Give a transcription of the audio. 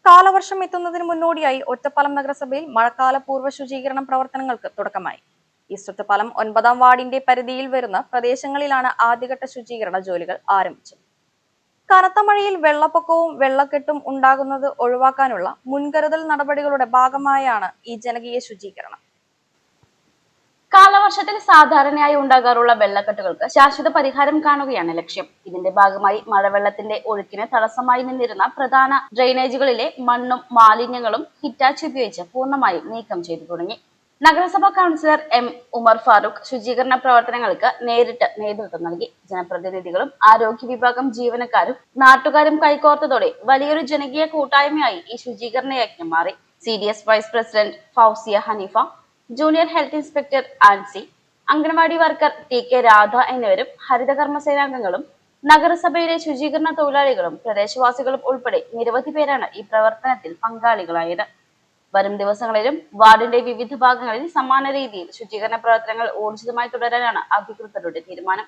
കാലവർഷം എത്തുന്നതിന് മുന്നോടിയായി ഒറ്റപ്പാലം നഗരസഭയിൽ മഴക്കാല പൂർവ്വ ശുചീകരണ പ്രവർത്തനങ്ങൾക്ക് തുടക്കമായി. ഈസ്റ്റ് ഒറ്റപ്പാലം 9-ാം വാർഡിന്റെ പരിധിയിൽ വരുന്ന പ്രദേശങ്ങളിലാണ് ആദ്യഘട്ട ശുചീകരണ ജോലികൾ ആരംഭിച്ചത്. കനത്ത മഴയിൽ വെള്ളപ്പൊക്കവും വെള്ളക്കെട്ടും ഉണ്ടാകുന്നത് ഒഴിവാക്കാനുള്ള മുൻകരുതൽ നടപടികളുടെ ഭാഗമായാണ് ഈ ജനകീയ ശുചീകരണം. കാലവർഷത്തിൽ സാധാരണയായി ഉണ്ടാകാറുള്ള വെള്ളക്കെട്ടുകൾക്ക് ശാശ്വത പരിഹാരം കാണുകയാണ് ലക്ഷ്യം. ഇതിന്റെ ഭാഗമായി മഴവെള്ളത്തിന്റെ ഒഴുക്കിന് തടസ്സമായി നിന്നിരുന്ന പ്രധാന ഡ്രെയിനേജുകളിലെ മണ്ണും മാലിന്യങ്ങളും ഹിറ്റാച്ചി ഉപയോഗിച്ച് പൂർണ്ണമായും നീക്കം ചെയ്തു തുടങ്ങി. നഗരസഭാ കൗൺസിലർ എം ഉമർ ഫാറൂഖ് ശുചീകരണ പ്രവർത്തനങ്ങൾക്ക് നേരിട്ട് നേതൃത്വം നൽകി. ജനപ്രതിനിധികളും ആരോഗ്യ വിഭാഗം ജീവനക്കാരും നാട്ടുകാരും കൈകോർത്തതോടെ വലിയൊരു ജനകീയ കൂട്ടായ്മയായി ഈ ശുചീകരണ യജ്ഞം മാറി. CDS vice president Fauzia Hanifa, junior health inspector Ancy, anganwadi worker TK Radha എന്നിവരും ഹരിതകർമ്മസേനാംഗങ്ങളും നഗരസഭയിലെ ശുചീകരണ തൊഴിലാളികളും പ്രദേശവാസികളും ഉൾപ്പെടെ നിരവധി പേരാണ് ഈ പ്രവർത്തനത്തിൽ പങ്കാളികളായത്. വരും ദിവസങ്ങളിലും വാർഡിന്റെ വിവിധ ഭാഗങ്ങളിൽ സമാന രീതിയിൽ ശുചീകരണ പ്രവർത്തനങ്ങൾ ഊർജിതമായി തുടരാനാണ് അധികൃതരുടെ തീരുമാനം.